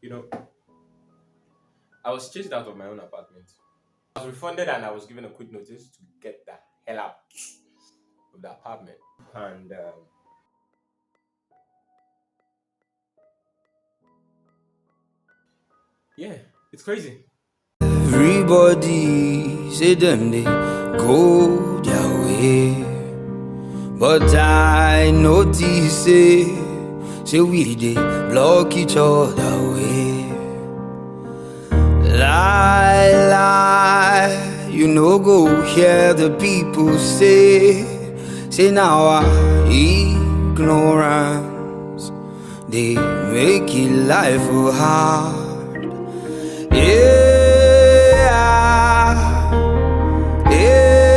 You know, I was chased out of my own apartment. I was refunded and I was given a quick notice to get the hell out of the apartment. And yeah, it's crazy. Everybody say them they go their way, but I notice say we they block each other way. Lie, lie, you know go hear the people say now our ignorance they make it life hard. Yeah, yeah.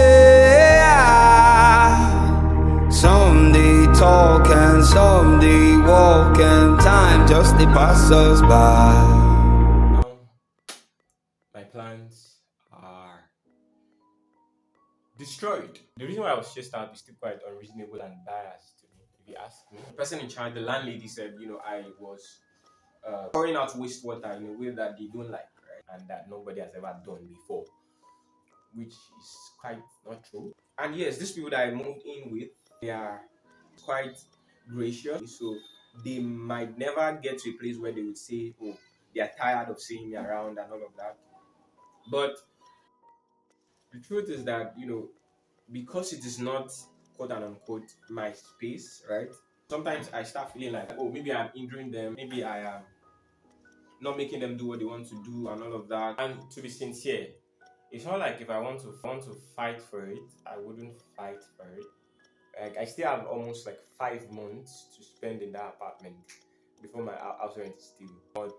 Some they talk and some they walk, and time just they pass us by. Now, my plans are destroyed. The reason why I was chased out is still quite unreasonable and biased to me, if you ask me. The person in charge, the landlady, said, I was pouring out wastewater in a way that they don't like, right? And that nobody has ever done before, which is quite not true. And yes, these people that I moved in with, they are quite gracious. So they might never get to a place where they would say, oh, they are tired of seeing me around and all of that. But the truth is that, because it is not quote unquote my space, right? Sometimes I start feeling like, oh, maybe I'm injuring them, maybe I am not making them do what they want to do and all of that. And to be sincere, it's not like if I want to fight for it, I wouldn't fight for it. Like I still have almost like 5 months to spend in that apartment before my house rent is due. But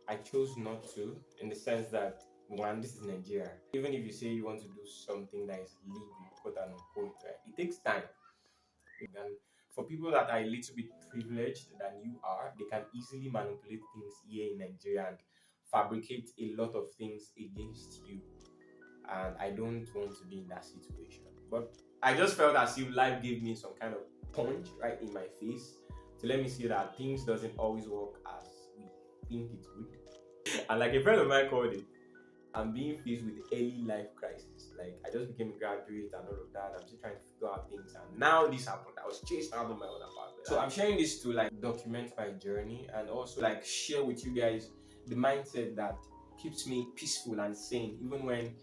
I chose not to, in the sense that one, this is Nigeria. Even if you say you want to do something that is legal, quote unquote, right, it takes time. And for people that are a little bit privileged than you are, they can easily manipulate things here in Nigeria and fabricate a lot of things against you. And I don't want to be in that situation. But I just felt as if life gave me some kind of punch right in my face to let me see that things doesn't always work as we think it would. And like a friend of mine called it, I'm being faced with early life crisis. Like I just became a graduate and all of that. I'm still trying to figure out things, and now this happened. I was chased out of my own apartment. So I'm sharing this to like document my journey and also like share with you guys the mindset that keeps me peaceful and sane, even when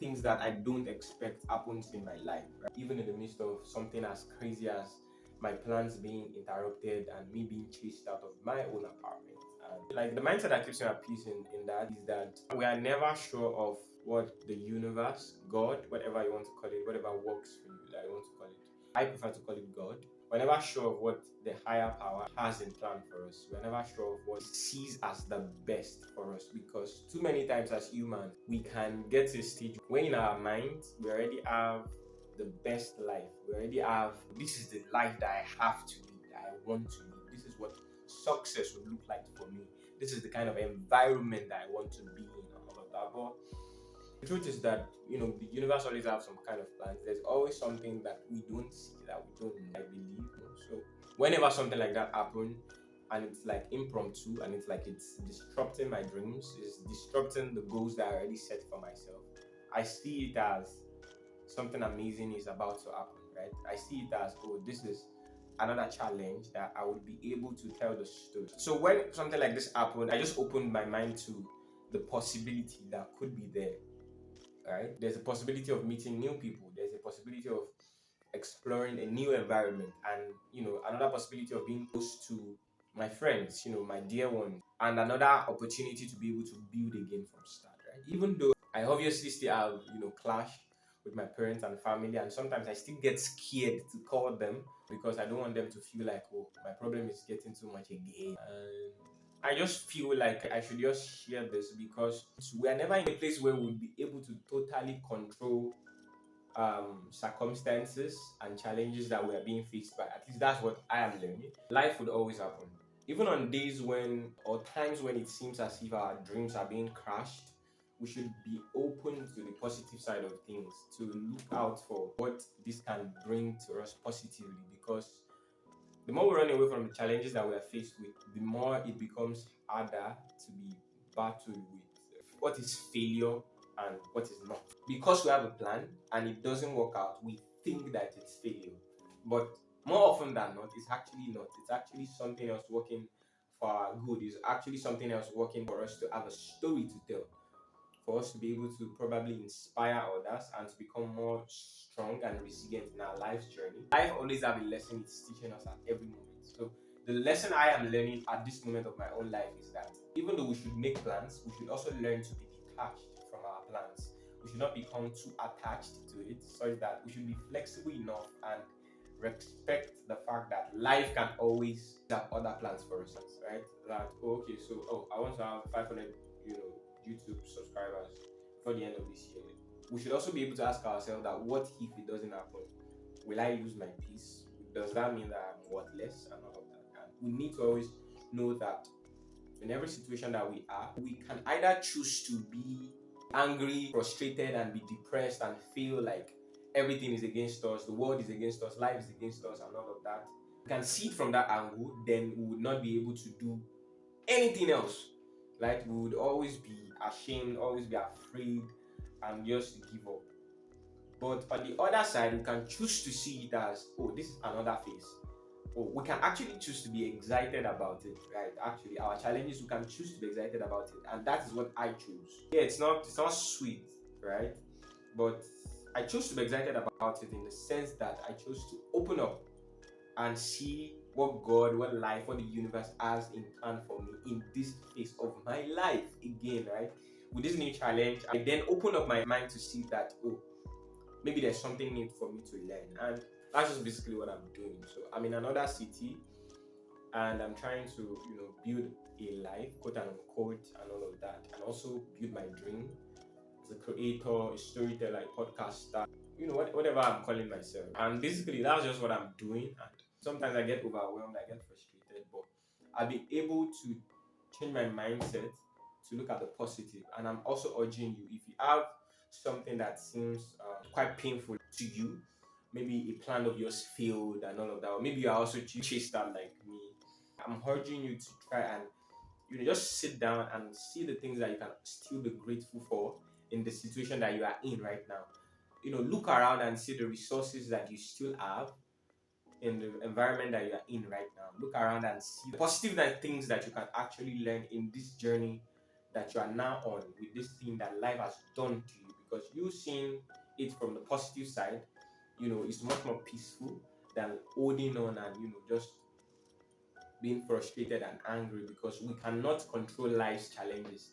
things that I don't expect happens in my life. Right? Even in the midst of something as crazy as my plans being interrupted and me being chased out of my own apartment. And like the mindset that keeps me at peace in that is that we are never sure of what the universe, God, whatever you want to call it, whatever works for you that you want to call it. I prefer to call it God. We're never sure of what the higher power has in plan for us. We're never sure of what it sees as the best for us, because too many times as humans, we can get to a stage when in our minds we already have the best life. We already have, this is the life that I have to live, that I want to live. This is what success would look like for me. This is the kind of environment that I want to be in and all of that. But the truth is that the universe always have some kind of plans. There's always something that we don't see, that we don't, I believe. So whenever something like that happens and it's like impromptu and it's like it's disrupting my dreams, it's disrupting the goals that I already set for myself, I see it as something amazing is about to happen, right? I see it as, oh, this is another challenge that I would be able to tell the story. So when something like this happened, I just opened my mind to the possibility that could be there, right? There's a possibility of meeting new people. There's a possibility of exploring a new environment, and another possibility of being close to my friends, my dear ones, and another opportunity to be able to build again from start, right? Even though I obviously still have clash with my parents and family, and sometimes I still get scared to call them because I don't want them to feel like, oh, my problem is getting too much again. And I just feel like I should just share this because we are never in a place where we'll be able to totally control circumstances and challenges that we are being faced by. At least that's what I am learning. Life would always happen. Even on days when, or times when it seems as if our dreams are being crushed, we should be open to the positive side of things, to look out for what this can bring to us positively, because The more we run away from the challenges that we are faced with, the more it becomes harder to be battled with what is failure and what is not. Because we have a plan and it doesn't work out, we think that it's failure. But more often than not, it's actually not. It's actually something else working for our good. It's actually something else working for us to have a story to tell, for us to be able to probably inspire others and to become more strong and resilient in our life's journey. Life always have a lesson it's teaching us at every moment. So the lesson I am learning at this moment of my own life is that even though we should make plans, we should also learn to be detached from our plans. We should not become too attached to it, so that we should be flexible enough and respect the fact that life can always have other plans for us, right? That okay, so I want to have 500, YouTube subscribers before the end of this year. We should also be able to ask ourselves that what if it doesn't happen? Will I lose my peace? Does that mean that I'm worthless and all of that? And we need to always know that in every situation that we are, we can either choose to be angry, frustrated, and be depressed and feel like everything is against us, the world is against us, life is against us, and all of that. We can see it from that angle, then we would not be able to do anything else. Like we would always be ashamed, always be afraid, and just give up. But on the other side, we can choose to see it as, oh, this is another phase. Oh, we can actually choose to be excited about it, right? Actually, our challenges, we can choose to be excited about it, and that is what I choose. Yeah, it's not sweet, right? But I chose to be excited about it in the sense that I chose to open up and see what God, what life, what the universe has in plan for me in this phase of my life again, right? With this new challenge, I then open up my mind to see that, oh, maybe there's something new for me to learn. And that's just basically what I'm doing. So I'm in another city and I'm trying to, build a life, quote unquote, and all of that. And also build my dream as a creator, a storyteller, a podcaster, whatever I'm calling myself. And basically, that's just what I'm doing. And sometimes I get overwhelmed, I get frustrated, but I've been able to change my mindset to look at the positive. And I'm also urging you, if you have something that seems quite painful to you, maybe a plan of yours failed and all of that, or maybe you are also chased that like me, I'm urging you to try and just sit down and see the things that you can still be grateful for in the situation that you are in right now. Look around and see the resources that you still have in the environment that you are in right now. Look around and see the positive things that you can actually learn in this journey that you are now on with this thing that life has done to you. Because you seeing it from the positive side, it's much more peaceful than holding on and just being frustrated and angry, because we cannot control life's challenges,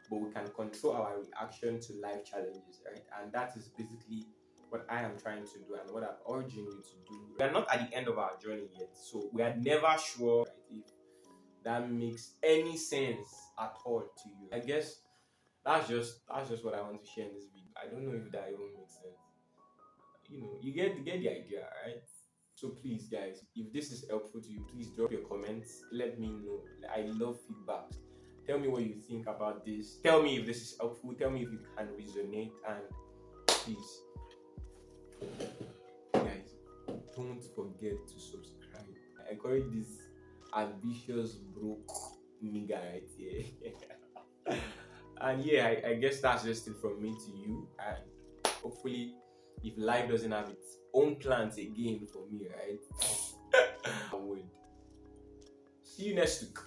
but we can control our reaction to life challenges, right? And that is basically what I am trying to do and what I'm urging you to do. We are not at the end of our journey yet, so we are never sure, right, if that makes any sense at all to you. I guess that's just what I want to share in this video. I don't know if that even makes sense. You get the idea, right? So please, guys, if this is helpful to you, please drop your comments. Let me know. I love feedback. Tell me what you think about this. Tell me if this is helpful. Tell me if you can resonate. And please, guys, don't forget to subscribe. I encourage this ambitious broke nigga right here. And yeah, I guess that's just it from me to you. And hopefully, if life doesn't have its own plans again for me, right? I would see you next week.